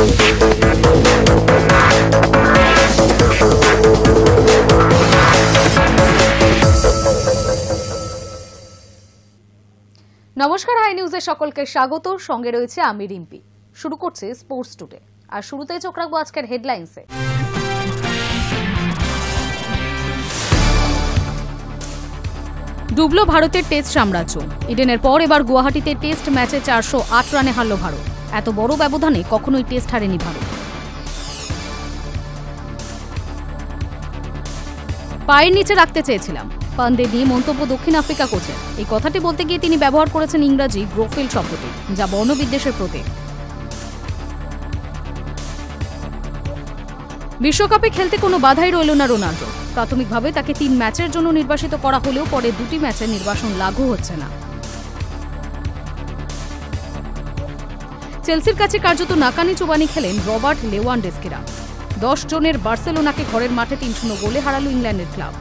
নমস্কার, হাই নিউজে সকলকে স্বাগত। সঙ্গে রয়েছে আমি রিম্পি। শুরু করছে স্পোর্টস টুডে, আর শুরুতেই চোখ রাখবো আজকের হেডলাইন্সে। ডুবলো ভারতের টেস্ট সাম্রাজ্য। ইডেনের পর এবার গুয়াহাটিতে টেস্ট ম্যাচে 408 রানে হারল ভারত। এত বড় ব্যবধানে কখনোই টেস্ট হারেনি ভারত। পায়ের নিচে রাখতে চেয়েছিলাম, পান্ডে নিয়ে মন্তব্য দক্ষিণ আফ্রিকা কোচের। এই কথাটি বলতে গিয়ে তিনি ব্যবহার করেছেন ইংরাজি গ্রোফিল শব্দটি, যা বর্ণবিদ্বেষের প্রতীক। বিশ্বকাপে খেলতে কোনো বাধাই রইল না রোনাল্ডো। প্রাথমিকভাবে তাকে 3 ম্যাচের জন্য নির্বাসিত করা হলেও পরে 2টি ম্যাচের নির্বাসন লাগু হচ্ছে না। চেলসির কাছে কার্যত নাকানি চোবানি খেলেন রবার্ট লেওয়ানডস্কিরা। 10 জনের বার্সেলোনাকে ঘরের মাঠে 3-0 গোলে হারালো ইংল্যান্ডের ক্লাব।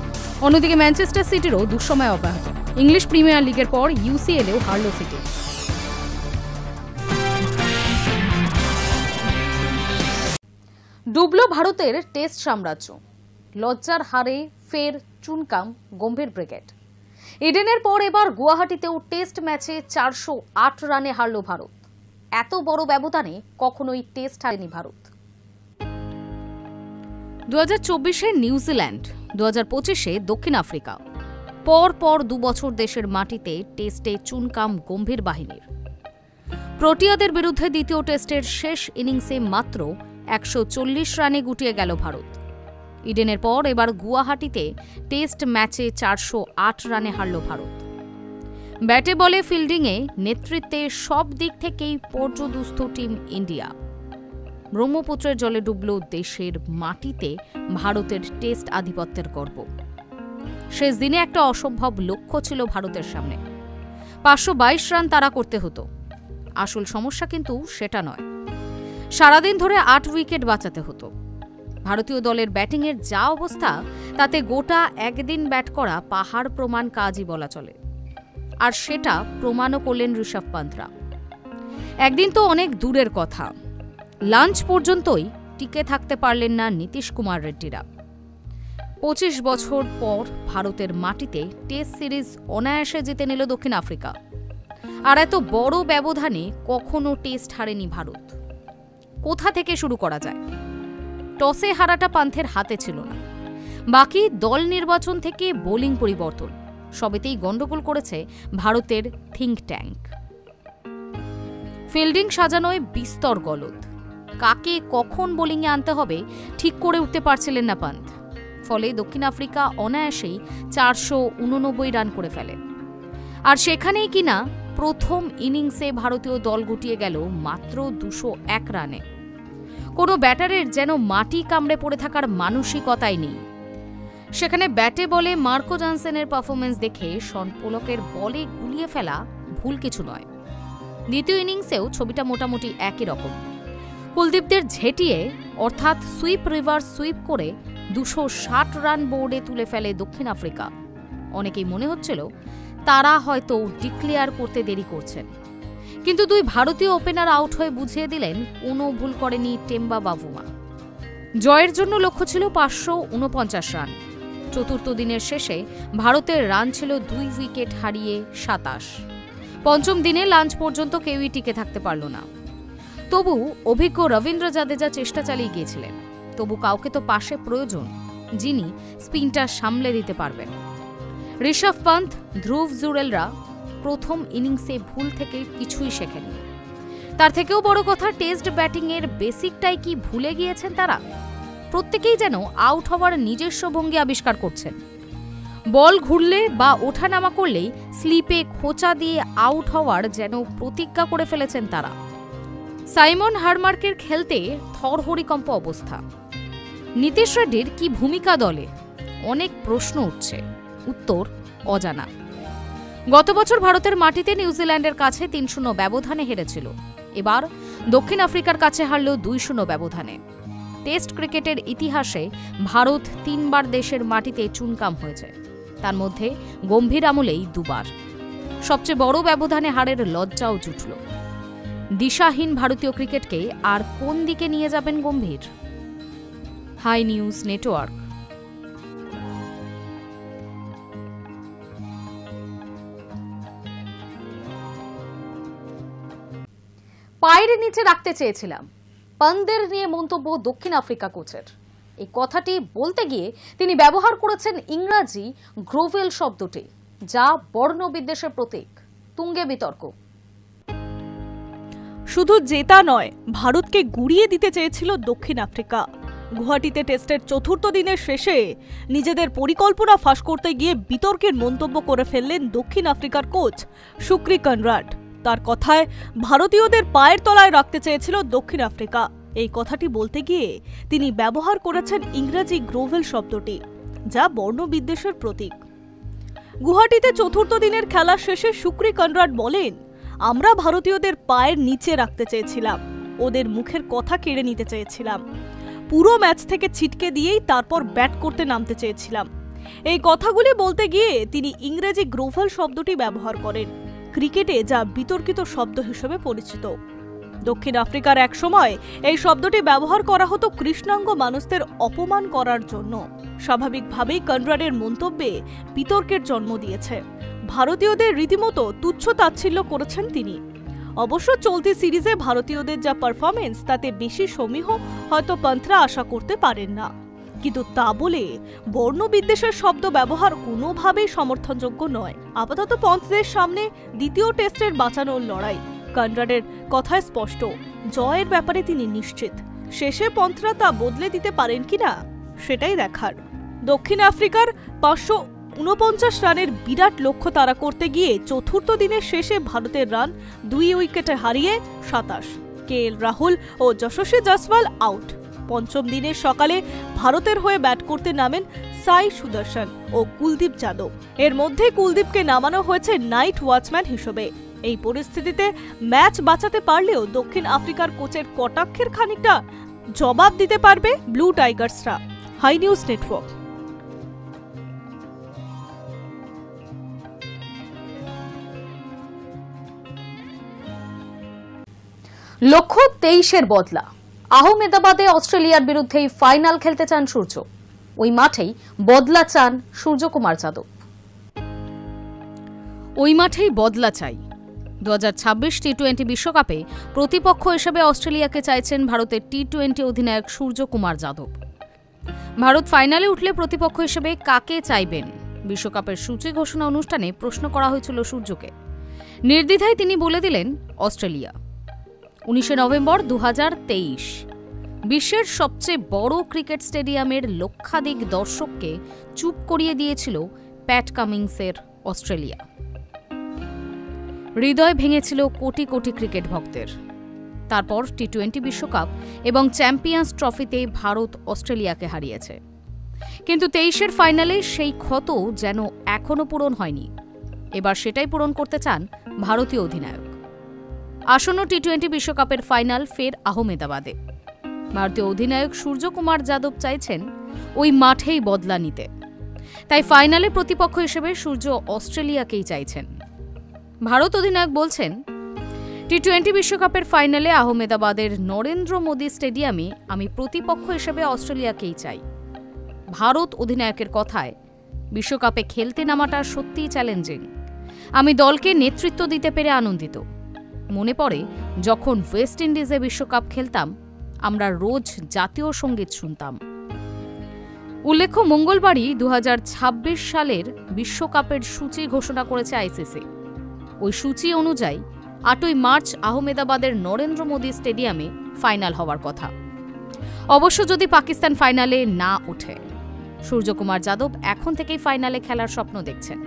অন্যদিকে ম্যানচেস্টার সিটিরও দুঃসময় অব্যাহত। ইংলিশ প্রিমিয়ার লিগের পর ইউসিএলেও হারল সিটি। ডুবল ভারতের টেস্ট সাম্রাজ্য। লজ্জার হারে ফের চুনকাম গম্ভীর ব্রিগেড। ইডেনের পর এবার গুয়াহাটিতেও টেস্ট ম্যাচে 408 রানে হারল ভারত। এত বড় ব্যবধানে কখনোই টেস্ট হারেনি ভারত। 2024-এ নিউজিল্যান্ড, 2025-এ দক্ষিণ আফ্রিকা। পর 2 বছর দেশের মাটিতে টেস্টে চুনকাম গম্ভীর বাহিনীর। প্রোটিয়াদের বিরুদ্ধে দ্বিতীয় টেস্টের শেষ ইনিংসে মাত্র 140 রানে গুটিয়ে গেল ভারত। ইডেনের পর এবার গুয়াহাটিতে টেস্ট ম্যাচে 408 রানে হারল ভারত। ব্যাটে বলে ফিল্ডিংয়ে নেতৃত্বে সব দিক থেকেই পর্যদুস্থ টিম ইন্ডিয়া। ব্রহ্মপুত্রের জলে ডুবল দেশের মাটিতে ভারতের টেস্ট আধিপত্যের গর্ব। শেষ দিনে একটা অসম্ভব লক্ষ্য ছিল ভারতের সামনে। 522 রান তাড়া করতে হতো। আসল সমস্যা কিন্তু সেটা নয়, সারাদিন ধরে 8 উইকেট বাঁচাতে হতো। ভারতীয় দলের ব্যাটিংয়ের যা অবস্থা, তাতে গোটা একদিন ব্যাট করা পাহাড় প্রমাণ কাজই বলা চলে। আর সেটা প্রমাণও করলেন ঋষভ পান্তরা। একদিন তো অনেক দূরের কথা, লাঞ্চ পর্যন্তই টিকে থাকতে পারলেন না নীতিশ কুমার রেড্ডিরা। 25 বছর পর ভারতের মাটিতে টেস্ট সিরিজ অনায়াসে জিতে নিল দক্ষিণ আফ্রিকা। আর এত বড় ব্যবধানে কখনো টেস্ট হারেনি ভারত। কোথা থেকে শুরু করা যায়? টসে হারাটা পান্থের হাতে ছিল না। বাকি দল নির্বাচন থেকে বোলিং পরিবর্তন সবেতেই গন্ডগোল করেছে ভারতের থিঙ্ক ট্যাঙ্ক। ফিল্ডিং সাজানোয় বিস্তর গলদ। কাকে কখন বোলিংয়ে আনতে হবে ঠিক করে উঠতে পারছিলেন না পান্থ। ফলে দক্ষিণ আফ্রিকা অনায়াসেই 489 রান করে ফেলে। আর সেখানেই কিনা প্রথম ইনিংসে ভারতীয় দল গুটিয়ে গেল মাত্র 201 রানে। কোনো ব্যাটারের যেন মাটি কামড়ে পড়ে থাকার মানসিকতাই নেই। সেখানে ব্যাটে বলে মার্কো জনসনের পারফরমেন্স দেখে শন পোলকের বলে গুলিয়ে ফেলা ভুল কিছু নয়। দ্বিতীয় ইনিংসেও ছবিটা মোটামুটি একই রকম। কুলদীপদের ঝেঁটিয়ে অর্থাৎ সুইপ রিভার্স সুইপ করে 260 রান বোর্ডে তুলে ফেলে দক্ষিণ আফ্রিকা। অনেকেই মনে হচ্ছিল তারা হয়তো ডিক্লেয়ার করতে দেরি করছেন, কিন্তু 2 ভারতীয় ওপেনার আউট হয়ে বুঝিয়ে দিলেন কোনো ভুল করেনি টেম্বা বাভুমা। জয়ের জন্য লক্ষ্য ছিল 549 রান। চতুর্থ দিনের শেষে ভারতের রান ছিল 2 উইকেট হারিয়ে 27। পঞ্চম দিনে লাঞ্চ পর্যন্ত কেউই টিকে থাকতে পারল না। তবু অভিজ্ঞ রবীন্দ্র জাদেজা চেষ্টা চালিয়ে গিয়েছিলেন। তবু কাউকে তো পাশে প্রয়োজন, যিনি স্পিনটা সামলে দিতে পারবেন। ঋষভ পান্থ, ধ্রুব জুরেলরা প্রথম ইনিংসে ভুল থেকে কিছুই শেখেনি। তার থেকেও বড় কথা, টেস্ট ব্যাটিংয়ের বেসিকটাই কি ভুলে গিয়েছেন তারা? প্রত্যেকেই যেন আউট হওয়ার নিজস্ব ভঙ্গি আবিষ্কার করছেন। বল ঘুরলে বা ওঠানামা করলেই স্লিপে খোঁচা দিয়ে আউট হওয়ার যেন প্রতিজ্ঞা করে ফেলেছেন তারা। সাইমন হারমার্কের খেলতে থরহরিকম্প অবস্থা। নীতিশ রেড্ডির কি ভূমিকা দলে? অনেক প্রশ্ন উঠছে, উত্তর অজানা। গত বছর ভারতের মাটিতে নিউজিল্যান্ডের কাছে 3-0 ব্যবধানে হেরেছিল। এবার দক্ষিণ আফ্রিকার কাছে হারল 2-0 ব্যবধানে। টেস্ট ক্রিকেটের ইতিহাসে ভারত 3 বার দেশের মাটিতে চুনকাম হয়েছে, তার মধ্যে গম্ভীর আমলেই 2 বার। সবচেয়ে বড় ব্যবধানে হারের লজ্জাও জুটল। দিশাহীন ভারতীয় ক্রিকেটকে আর কোন দিকে নিয়ে যাবেন গম্ভীর? High news network. পায়ের নিচে রাখতে চেয়েছিলাম, পান্থদের নিয়ে মন্তব্য দক্ষিণ আফ্রিকা কোচের। এই কথাটি বলতে গিয়ে তিনি ব্যবহার করেছেন ইংরাজি গ্রোভেল শব্দটি, যা বর্ণবিদ্বেষের প্রতীক। তুঙ্গে বিতর্ক। শুধু জেতা নয়, ভারতকে গুড়িয়ে দিতে চেয়েছিল দক্ষিণ আফ্রিকা। গুয়াহাটিতে টেস্টের চতুর্থ দিনের শেষে নিজেদের পরিকল্পনা ফাঁস করতে গিয়ে বিতর্কের মন্তব্য করে ফেললেন দক্ষিণ আফ্রিকার কোচ শুক্রি কনরাড। তার কথায় ভারতীয়দের পায়ের তলায় রাখতে চেয়েছিল দক্ষিণ আফ্রিকা। এই কথাটি বলতে গিয়ে তিনি ব্যবহার করেছেন ইংরেজি গ্রোভেল শব্দটি, যা বর্ণবিদ্বেষের প্রতীক। গুয়াহাটিতে চতুর্থ দিনের খেলা শেষে শুক্রি কনরাড বলেন, আমরা ভারতীয়দের পায়ের নিচে রাখতে চেয়েছিলাম, ওদের মুখের কথা কেড়ে নিতে চেয়েছিলাম, পুরো ম্যাচ থেকে ছিটকে দিয়েই তারপর ব্যাট করতে নামতে চেয়েছিলাম। এই কথাগুলি বলতে গিয়ে তিনি ইংরেজি গ্রোভেল শব্দটি ব্যবহার করেন, ক্রিকেটে যা বিতর্কিত শব্দ হিসেবে পরিচিত। দক্ষিণ আফ্রিকার এক সময় এই শব্দটি ব্যবহার করা হতো কৃষ্ণাঙ্গ মানুষদের অপমান করার জন্য। স্বাভাবিকভাবেই কনরাডের মন্তব্যে বিতর্কের জন্ম দিয়েছে। ভারতীয়দের রীতিমতো তুচ্ছ তাচ্ছিল্য করেছেন তিনি। অবশ্য চলতি সিরিজে ভারতীয়দের যা পারফরমেন্স, তাতে বেশি সমীহ হয়তো পান্থরা আশা করতে পারেন না। কিন্তু তা বলে বর্ণবিদ্বেষের শব্দ ব্যবহার কোনোভাবেই সমর্থনযোগ্য নয়। আপাতত পান্থদের সামনে দ্বিতীয় টেস্টের বাঁচানোর লড়াই। কনরাডের কথায় স্পষ্ট, জয়ের ব্যাপারে তিনি নিশ্চিত। শেষে পান্থরা তা বদলে দিতে পারেন কিনা সেটাই দেখার। দক্ষিণ আফ্রিকার 549 রানের বিরাট লক্ষ্য তাড়া করতে গিয়ে চতুর্থ দিনের শেষে ভারতের রান 2 উইকেটে হারিয়ে 27। কেএল রাহুল ও যশস্বী জয়সওয়াল আউট। পঞ্চম দিনের সকালে ভারতের হয়ে ব্যাট করতে নামেন সাই সুদর্শন ও কুলদীপ যাদব। এর মধ্যে কুলদীপকে নামানো হয়েছে নাইট ওয়াচম্যান হিসেবে। এই পরিস্থিতিতে ম্যাচ বাঁচাতে পারলেও দক্ষিণ আফ্রিকার কোচের কটাক্ষের খানিকটা জবাব দিতে পারবে ব্লু টাইগার্সরা। Hi news network. লক্ষ্য 23-এর বদলা। আহমেদাবাদে অস্ট্রেলিয়ার বিরুদ্ধেই ফাইনাল খেলতে চান সূর্য। ওই মাঠেই বদলা চান সূর্যকুমার যাদব। ওই মাঠেই বদলা চাই। 2026 টি-20 বিশ্বকাপে প্রতিপক্ষ হিসেবে অস্ট্রেলিয়াকে চাইছেন ভারতের টি-20 অধিনায়ক সূর্যকুমার যাদব। ভারত ফাইনালে উঠলে প্রতিপক্ষ হিসেবে কাকে চাইবেন, বিশ্বকাপের সূচি ঘোষণা অনুষ্ঠানে প্রশ্ন করা হয়েছিল সূর্যকে। নির্দ্বিধায় তিনি বলে দিলেন অস্ট্রেলিয়া। 19 নভেম্বর 2023 বিশ্বের সবচেয়ে বড় ক্রিকেট স্টেডিয়ামের লক্ষাধিক দর্শককে চুপ করিয়ে দিয়েছিল প্যাট কামিন্সের অস্ট্রেলিয়া। হৃদয় ভেঙেছিল কোটি কোটি ক্রিকেট ভক্তের। তারপর টি-20 বিশ্বকাপ এবং চ্যাম্পিয়ন্স ট্রফিতে ভারত অস্ট্রেলিয়াকে হারিয়েছে। কিন্তু 23-এর ফাইনালে সেই ক্ষত যেন এখনো পূরণ হয়নি। এবার সেটাই পূরণ করতে চান ভারতীয় অধিনায়ক। আসন্ন টি-20 বিশ্বকাপের ফাইনাল ফের আহমেদাবাদে। ভারতীয় অধিনায়ক সূর্যকুমার যাদব চাইছেন ওই মাঠেই বদলা নিতে। তাই ফাইনালে প্রতিপক্ষ হিসেবে সূর্য অস্ট্রেলিয়াকেই চাইছেন। ভারত অধিনায়ক বলছেন, টি-20 বিশ্বকাপের ফাইনালে আহমেদাবাদের নরেন্দ্র মোদী স্টেডিয়ামে আমি প্রতিপক্ষ হিসেবে অস্ট্রেলিয়াকেই চাই। ভারত অধিনায়কের কথায়, বিশ্বকাপে খেলতে নামাটা সত্যিই চ্যালেঞ্জিং। আমি দলকে নেতৃত্ব দিতে পেরে আনন্দিত। মনে পড়ে যখন ওয়েস্ট ইন্ডিজে বিশ্বকাপ খেলতাম, আমরা রোজ জাতীয় সঙ্গীত শুনতাম। উল্লেখ্য, মঙ্গলবারই 2026 সালের বিশ্বকাপের সূচি ঘোষণা করেছে আইসিসি। ওই সূচি অনুযায়ী 8ই মার্চ আহমেদাবাদের নরেন্দ্র মোদী স্টেডিয়ামে ফাইনাল হওয়ার কথা। অবশ্য যদি পাকিস্তান ফাইনালে না ওঠে। সূর্যকুমার যাদব এখন থেকেই ফাইনালে খেলার স্বপ্ন দেখছেন।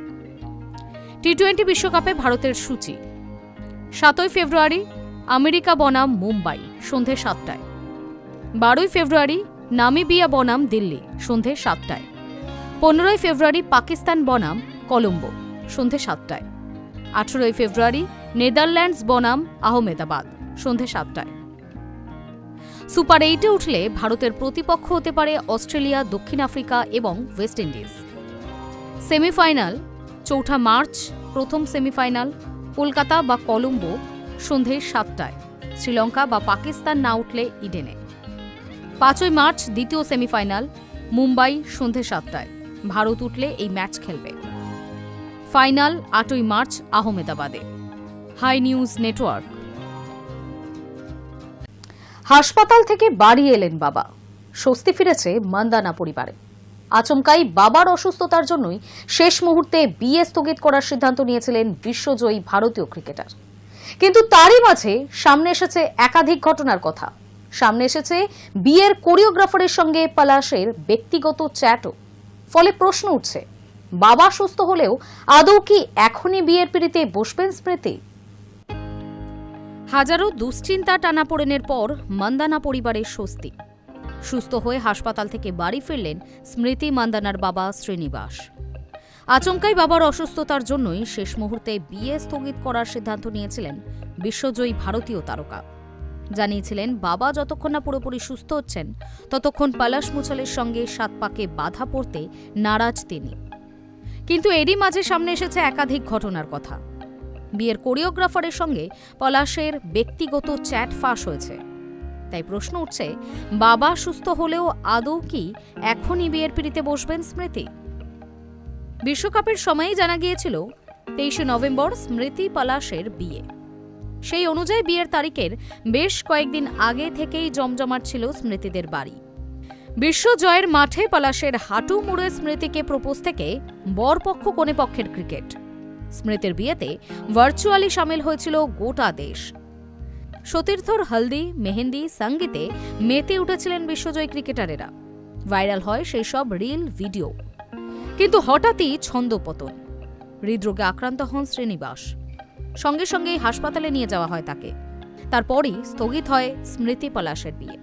টি-20 বিশ্বকাপে ভারতের সূচি: 7ই ফেব্রুয়ারি আমেরিকা বনাম মুম্বাই সন্ধে 7টায়, 12ই ফেব্রুয়ারি নামিবিয়া বনাম দিল্লি সন্ধে 7টায়, 15ই ফেব্রুয়ারি পাকিস্তান বনাম কলম্বো সন্ধে 7টায়, 18ই ফেব্রুয়ারি নেদারল্যান্ডস বনাম আহমেদাবাদ সন্ধে 7টায়। সুপার 8-এ উঠলে ভারতের প্রতিপক্ষ হতে পারে অস্ট্রেলিয়া, দক্ষিণ আফ্রিকা এবং ওয়েস্ট ইন্ডিজ। সেমিফাইনাল: 4 মার্চ প্রথম সেমিফাইনাল কলকাতা বা কলম্বো সন্ধে 7টায়, শ্রীলঙ্কা বা পাকিস্তান না উঠলে ইডেনে। 5ই মার্চ দ্বিতীয় সেমিফাইনাল, মুম্বাই সন্ধে 7টায়। ভারত উঠলে এই ম্যাচ খেলবে। ফাইনাল 8ই মার্চ আহমেদাবাদে। Hi news network. হাসপাতাল থেকে বাড়ি এলেন বাবা, স্বস্তি ফিরেছে মান্দানা পরিবারে। আচমকাই বাবার অসুস্থতার জন্যই শেষ মুহূর্তে বিয়ে স্থগিত করার সিদ্ধান্ত নিয়েছিলেন বিশ্বজয়ী ভারতীয় ক্রিকেটার। কিন্তু তারই মাঝে সামনে এসেছে একাধিক ঘটনার কথা। সামনে এসেছে বিয়ের কোরিওগ্রাফারের সঙ্গে পলাশের ব্যক্তিগত চ্যাটও। ফলে প্রশ্ন উঠছে, বাবা সুস্থ হলেও আদৌ কি এখনই বিয়ের পিঁড়িতে বসবেন স্মৃতি? হাজারো দুশ্চিন্তা টানাপোড়েনের পর মান্দানা পরিবারের স্বস্তি। সুস্থ হয়ে হাসপাতাল থেকে বাড়ি ফিরলেন স্মৃতি মান্দানার বাবা শ্রীনিবাস। আচমকাই বাবার অসুস্থতার জন্যই শেষ মুহূর্তে বিয়ে স্থগিত করার সিদ্ধান্ত নিয়েছিলেন বিশ্বজয়ী ভারতীয় তারকা। জানিয়েছিলেন বাবা যতক্ষণ না পুরোপুরি সুস্থ হচ্ছেন ততক্ষণ পলাশ মুছলের সঙ্গে 7 পাকে বাধা পড়তে নারাজ তিনি। কিন্তু এরই মাঝে সামনে এসেছে একাধিক ঘটনার কথা। বিয়ের কোরিওগ্রাফারের সঙ্গে পলাশের ব্যক্তিগত চ্যাট ফাঁস হয়েছে। তাই প্রশ্ন উঠছে, বাবা সুস্থ হলেও আদৌ কি এখনই বিয়ের পিঁড়িতে বসবেন স্মৃতি? বিশ্বকাপের সময়েই জানা গিয়েছিল 23শে নভেম্বর স্মৃতি পলাশের বিয়ে। সেই অনুযায়ী বিয়ের তারিখের বেশ কয়েকদিন আগে থেকেই জমজমাট ছিল স্মৃতিদের বাড়ি। বিশ্বজয়ের মাঠে পলাশের হাঁটু মুড়ে স্মৃতিকে প্রপোজ থেকে বরপক্ষ কনে পক্ষের ক্রিকেট। স্মৃতির বিয়েতে ভার্চুয়ালি সামিল হয়েছিল গোটা দেশ। সতীর্থর হলদি, মেহেন্দি, সঙ্গীতে মেতে উঠেছিলেন বিশ্বজয়ী ক্রিকেটারেরা। ভাইরাল হয় সেই সব রিল ভিডিও। কিন্তু হঠাৎই ছন্দপতন। হৃদরোগে আক্রান্ত হন শ্রীনিবাস। সঙ্গে সঙ্গেই হাসপাতালে নিয়ে যাওয়া হয় তাকে। তারপরই স্থগিত হয় স্মৃতি পলাশের বিয়ে।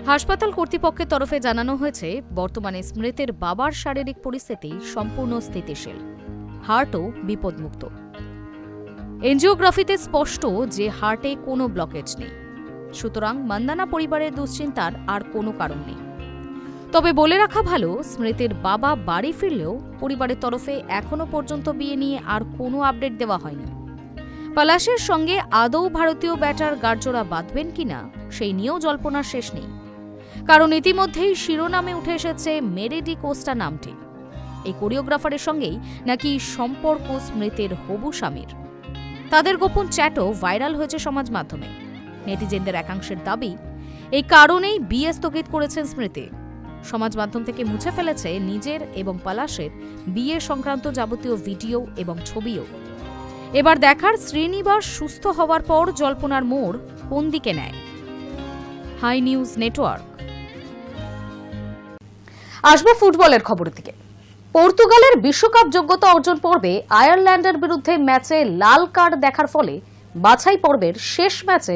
হাসপাতাল কর্তৃপক্ষের তরফে জানানো হয়েছে, বর্তমানে স্মৃতির বাবার শারীরিক পরিস্থিতি সম্পূর্ণ স্থিতিশীল, হার্টও বিপদমুক্ত। এনজিওগ্রাফিতে স্পষ্ট যে হার্টে কোনো ব্লকেজ নেই। সুতরাং মান্দানা পরিবারের দুশ্চিন্তার আর কোনো কারণ নেই। তবে বলে রাখা ভালো, স্মৃতির বাবা বাড়ি ফিরলেও পরিবারের তরফে এখনো পর্যন্ত বিয়ে নিয়ে আর কোনো আপডেট দেওয়া হয়নি। পলাশের সঙ্গে আদৌ ভারতীয় ব্যাটার গাড়জোড়া বাঁধবেন কিনা সেই নিয়েও জল্পনার শেষ নেই। কারণ ইতিমধ্যেই শিরোনামে উঠে এসেছে মেরি ডি কোস্টা নামটি। এই কোরিওগ্রাফারের সঙ্গেই নাকি সম্পর্ক স্মৃতির হবু স্বামীর। তাদের গোপন চ্যাটও ভাইরাল হয়েছে সমাজ মাধ্যমে। নেটিজেনদের একাংশের দাবি, এই কারণেই বিয়ে স্থগিত করেছেন স্মৃতি। সমাজ মাধ্যম থেকে মুছে ফেলেছে নিজের এবং পলাশের বিয়ে সংক্রান্ত যাবতীয় ভিডিও এবং ছবিও। এবার দেখার শ্রীনিবাস সুস্থ হওয়ার পর জল্পনার মোড় কোন দিকে নেয়। Hi news Network. আসবো ফুটবলের খবরের দিকে। পর্তুগালের বিশ্বকাপ যোগ্যতা অর্জন পর্বে আয়ারল্যান্ডের বিরুদ্ধে ম্যাচে লাল কার্ড দেখার ফলে বাছাই পর্বের শেষ ম্যাচে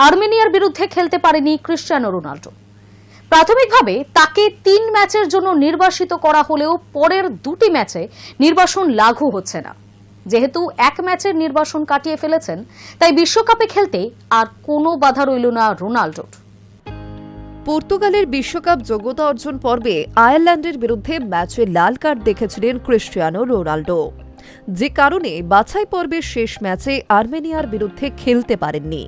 আর্মেনিয়ার বিরুদ্ধে খেলতে পারেনি ক্রিস্টিয়ানো রোনাল্ডো। প্রাথমিকভাবে তাকে 3 ম্যাচের জন্য নির্বাসিত করা হলেও পরের 2টি ম্যাচে নির্বাসন লাগু হচ্ছে না। যেহেতু 1 ম্যাচের নির্বাসন কাটিয়ে ফেলেছেন, তাই বিশ্বকাপে খেলতে আর কোনো বাধা রইল না রোনাল্ডোর। পর্তুগালের বিশ্বকাপ যোগ্যতা অর্জন পর্বে আয়ারল্যান্ডের বিরুদ্ধে ম্যাচে লাল কার্ড দেখেছিলেন ক্রিস্টিয়ানো রোনাল্ডো, যে কারণে বাছাই পর্বের শেষ ম্যাচে আর্মেনিয়ার বিরুদ্ধে খেলতে পারেননি।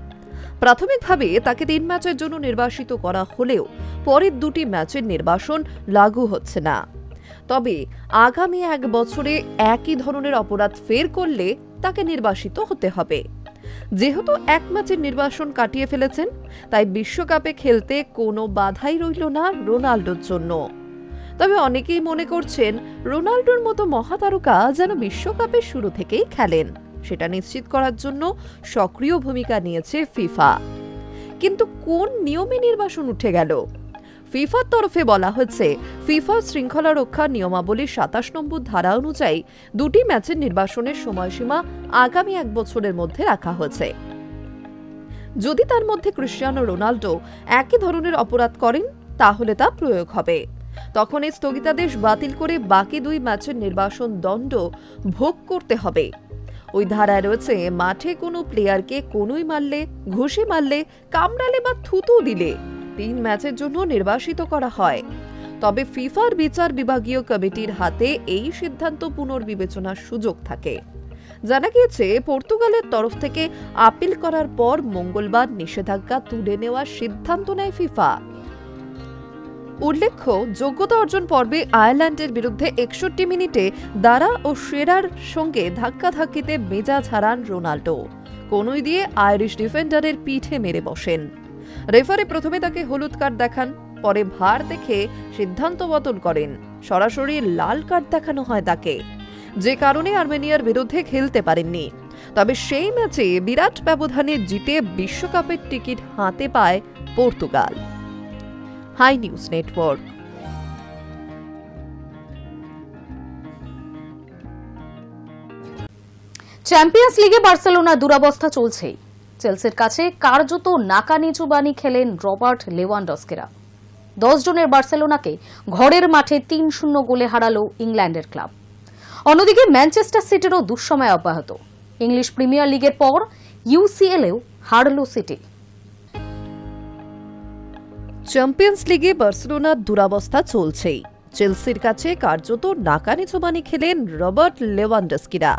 প্রাথমিকভাবে তাকে 3 ম্যাচের জন্য নির্বাসিত করা হলেও পরের 2টি ম্যাচের নির্বাসন লাগু হচ্ছে না। তবে আগামী 1 বছরে একই ধরনের অপরাধ ফের করলে তাকে নির্বাসিত হতে হবে। যেহেতু 1 ম্যাচের নির্বাসন কাটিয়ে ফেলেছেন, তাই বিশ্বকাপে খেলতে কোনো বাধাই রইল না রোনাল্ডোর জন্য। তবে অনেকেই মনে করছেন, রোনাল্ডোর মতো মহাতারকা যেন বিশ্বকাপের শুরু থেকেই খেলেন, সেটা নিশ্চিত করার জন্য সক্রিয় ভূমিকা নিয়েছে ফিফা। কিন্তু কোন নিয়মে নির্বাসন উঠে গেল? ফিফার তরফে বলা হয়েছে, ফিফা শৃঙ্খলা রক্ষা নিয়মাবলীর 27 নম্বর ধারা অনুযায়ী 2টি ম্যাচের নির্বাসনের সময়সীমা আগামী 1 বছরের মধ্যে রাখা হয়েছে। যদি তার মধ্যে ক্রিস্টিয়ানো রোনাল্ডো একই ধরনের অপরাধ করেন, তাহলে তা প্রয়োগ হবে। তখন এই স্থগিতাদেশ বাতিল করে বাকি 2 ম্যাচের নির্বাসন দণ্ড ভোগ করতে হবে। ওই ধারায় রয়েছে, মাঠে কোনো প্লেয়ারকে কোনোই মারলে, ঘুষি মারলে, কামড়ালে বা থুতু দিলে 3 ম্যাচের জন্য নির্বাসিত করা হয়। তবে ফিফার বিচার বিভাগীয় কমিটির হাতে এই সিদ্ধান্ত পুনর্বিবেচনার সুযোগ থাকে। জানা গিয়েছে পর্তুগালের তরফ থেকে আপিল করার পর মঙ্গলবার নিষেধাজ্ঞা তুলে নেওয়ার সিদ্ধান্ত নেয় ফিফা। উল্লেখ্য, যোগ্যতা অর্জন পর্বে আয়ারল্যান্ডের বিরুদ্ধে 61 মিনিটে দারা ও শেরার সঙ্গে ধাক্কাধাক্কিতে মেজাজ হারান রোনাল্ডো। কোনই দিয়ে আইরিশ ডিফেন্ডারের পিঠে মেরে বসেন। রেফারি প্রথমে তাকে হলুদ কার্ড দেখান, পরে ভার দেখে সিদ্ধান্ত বদল করেন। সরাসরি লাল কার্ড দেখানো হয় তাকে, যে কারণে আর্মেনিয়ার বিরুদ্ধে খেলতে পারেননি। তবে সেই ম্যাচে বিরাট ব্যবধানে জিতে বিশ্বকাপের টিকিট হাতে পায় Portugal. Hi news Network. Champions লিগে বার্সেলোনা দুরবস্থা চলছেই। চেলসির কাছে কার্যত নাকানিচু বানি খেলেন রবার্ট লেভানডস্কিরা। 10 জনের বার্সেলোনাকে ঘরের মাঠে 3-0 গোলে হারালো ইংল্যান্ডের ক্লাব। অন্যদিকে ম্যানচেস্টার সিটিরও দুঃসময় অব্যাহত। ইংলিশ প্রিমিয়ার লিগের পর ইউসিএলেও হারল সিটি। চ্যাম্পিয়ন্স লিগে বার্সেলোনার দুরবস্থা চলছেই। চেলসির কাছে কার্যত নাকানিচু বানি খেলেন রবার্ট লেভানডস্কিরা।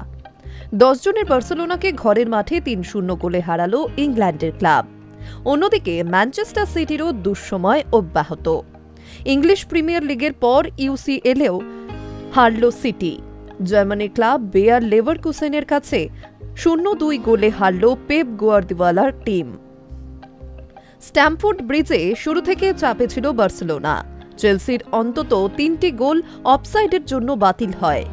10 জনের বার্সেলোনাকে ঘরের মাঠে 3-0 গোলে হারালো ইংল্যান্ডের ক্লাব। অন্যদিকে ম্যানচেস্টার সিটিরও দুঃসময় অব্যাহত। ইংলিশ প্রিমিয়ার লিগের পর ইউসিএলেও হারল সিটি। জার্মানির ক্লাব বেয়ার লেভারকুসেনের কাছে 0-2 গোলে হারল পেপ গুয়ার্দিওলার টিম। স্ট্যামফোর্ড ব্রিজে শুরু থেকে চাপে ছিল বার্সেলোনা। চেলসির অন্তত 3টি গোল অফসাইডের জন্য বাতিল হয়।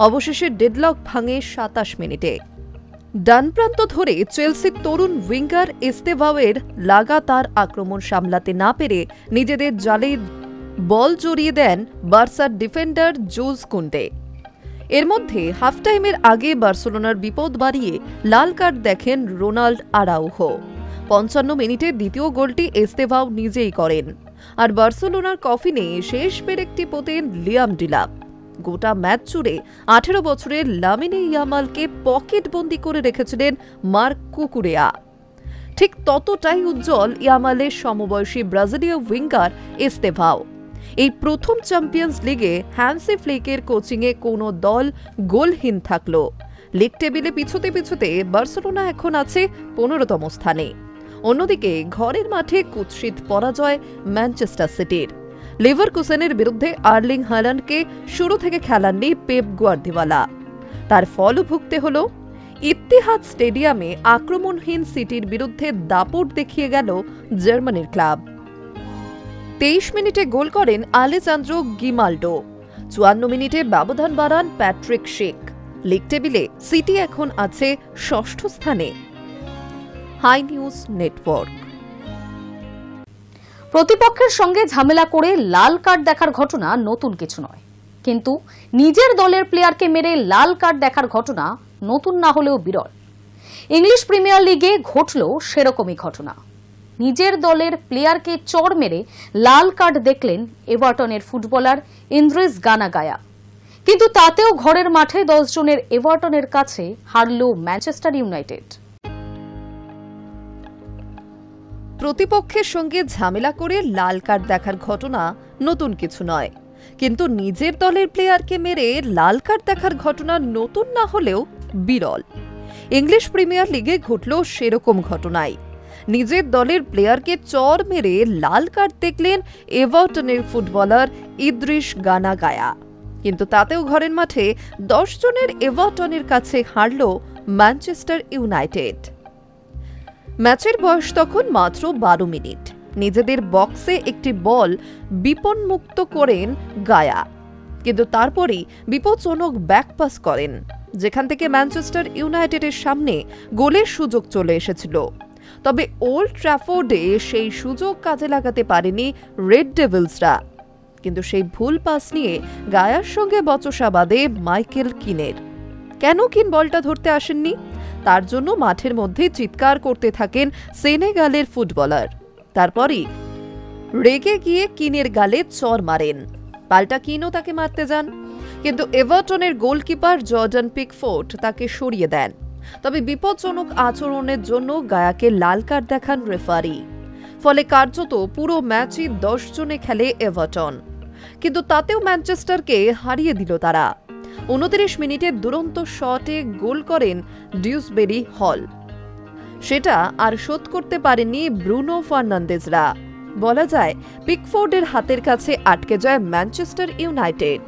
অবশেষে ডেডলক ভাঙে 27 মিনিটে। ডান প্রান্ত ধরে চেলসির তরুণ উইঙ্গার এস্তেভাওয়ের লাগাতার আক্রমণ সামলাতে না পেরে নিজেদের জালে বল জড়িয়ে দেন বার্সার ডিফেন্ডার জোজ কুন্ডে। এর মধ্যে হাফ টাইমের আগে বার্সেলোনার বিপদ বাড়িয়ে লাল কার্ড দেখেন রোনাল্ড আরাউহো। 55 মিনিটে দ্বিতীয় গোলটি এস্তেভাও নিজেই করেন। আর বার্সেলোনার কফিনে শেষ পেরেকটি পোতেন লিয়াম ডিলাপ। গোটা ম্যাচ জুড়ে 18 বছরের লামিনে ইয়ামালকে পকেটবন্দি করে রেখেছিলেন মার্ক কুকুরেয়া। ঠিক ততটাই উজ্জ্বল ইয়ামালের সমবয়সী ব্রাজিলীয় উইঙ্গার এস্তেভাও। এই প্রথম চ্যাম্পিয়ন্স লিগে হ্যান্সি ফ্লিকের কোচিংয়ে কোনো দল গোলহীন থাকল। লিগ টেবিলে পিছুতে পিছুতে বার্সেলোনা এখন আছে 15তম স্থানে। অন্যদিকে ঘরের মাঠে কুৎসিত পরাজয় ম্যানচেস্টার সিটির। লেভারকুসেনের বিরুদ্ধে আর্লিং হাল্যান্ডকে শুরু থেকে খেলাননি পেপ গুয়ার্দিওলা। তার ফলও ভুগতে হল। ইত্তিহাদ স্টেডিয়ামে আক্রমণহীন সিটির বিরুদ্ধে দাপট দেখিয়ে গেল জার্মানির ক্লাব। 23 মিনিটে গোল করেন আলেজান্দ্রো গিমাল্ডো। 54 মিনিটে ব্যবধান বাড়ান প্যাট্রিক শেক। লিগ টেবিলে সিটি এখন আছে 6ষ্ঠ স্থানে। Hi news Network. প্রতিপক্ষের সঙ্গে ঝামেলা করে লাল কার্ড দেখার ঘটনা নতুন কিছু নয়, কিন্তু নিজের দলের প্লেয়ারকে মেরে লাল কার্ড দেখার ঘটনা নতুন না হলেও বিরল। ইংলিশ প্রিমিয়ার লিগে ঘটল সেরকমই ঘটনা। নিজের দলের প্লেয়ারকে চড় মেরে লাল কার্ড দেখলেন এভারটনের ফুটবলার ইন্দ্রিস গানাগায়া। কিন্তু তাতেও ঘরের মাঠে 10 জনের এভারটনের কাছে হারল ম্যানচেস্টার ইউনাইটেড। প্রতিপক্ষের সঙ্গে ঝামেলা করে লাল কার্ড দেখার ঘটনা নতুন কিছু নয়, কিন্তু নিজের দলের প্লেয়ারকে মেরে লাল কার্ড দেখার ঘটনা নতুন না হলেও বিরল। ইংলিশ প্রিমিয়ার লিগে ঘটল সেরকম ঘটনাই। নিজের দলের প্লেয়ারকে চড় মেরে লাল কার্ড দেখলেন এভারটনের ফুটবলার ইদ্রিস গানাগায়া। কিন্তু তাতেও ঘরের মাঠে 10 জনের এভারটনের কাছে হারল ম্যানচেস্টার ইউনাইটেড। ম্যাচের বয়স তখন মাত্র 12 মিনিট। নিজেদের বক্সে একটি বল বিপন্মুক্ত করেন গায়া, কিন্তু তারপরই বিপজ্জনক ব্যাকপাস করেন, যেখান থেকে ম্যানচেস্টার ইউনাইটেডের সামনে গোলের সুযোগ চলে এসেছিল। তবে ওল্ড ট্র্যাফোর্ডে সেই সুযোগ কাজে লাগাতে পারেনি রেড ডেভিলসরা। কিন্তু সেই ভুল পাস নিয়ে গায়ার সঙ্গে বচসা বাঁধে মাইকেল কিনের। কেন কিন বলটা ধরতে আসেননি, তার জন্য মাঠের মধ্যে চিৎকার করতে থাকেন সেনেগালের ফুটবলার। তারপরই রেগে গিয়ে কিনের গালে চড় মারেন। পাল্টা কিনও তাকে মারতে যান, কিন্তু এভারটনের গোলকিপার জর্ডান পিকফোর্ড তাকে সরিয়ে দেন। তবে বিপজ্জনক আচরণের জন্য গায়াকে লাল কার্ড দেখান রেফারি। ফলে কার্যত পুরো ম্যাচই 10 জনে খেলে এভারটন, কিন্তু তাতেও ম্যানচেস্টারকে হারিয়ে দিল তারা। 29 মিনিটে দুরন্ত শটে গোল করেন ডিউসবেরি হল। সেটা আর শোধ করতে পারেননি ব্রুনো ফার্নান্দেজরা। বলা যায় পিকফোর্ডের হাতের কাছে আটকে যায় ম্যানচেস্টার ইউনাইটেড।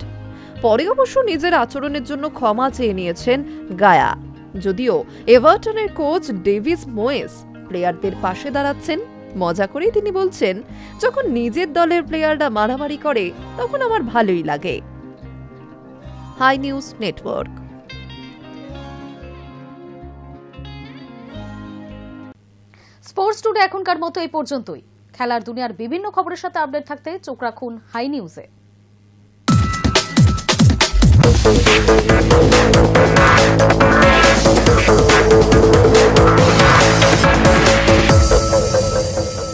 পরে অবশ্য নিজের আচরণের জন্য ক্ষমা চেয়ে নিয়েছেন গায়া। যদিও এভারটনের কোচ ডেভিস মোয়েস প্লেয়ারদের পাশে দাঁড়াচ্ছেন। মজা করেই তিনি বলছেন, যখন নিজের দলের প্লেয়াররা মারামারি করে তখন আমার ভালোই লাগে। Hi news Network. Sports today এখনকার মতো এই পর্যন্তই। খেলার দুনিয়ার বিভিন্ন খবরের সাথে আপডেট থাকতে চোখ রাখুন হাই নিউজে।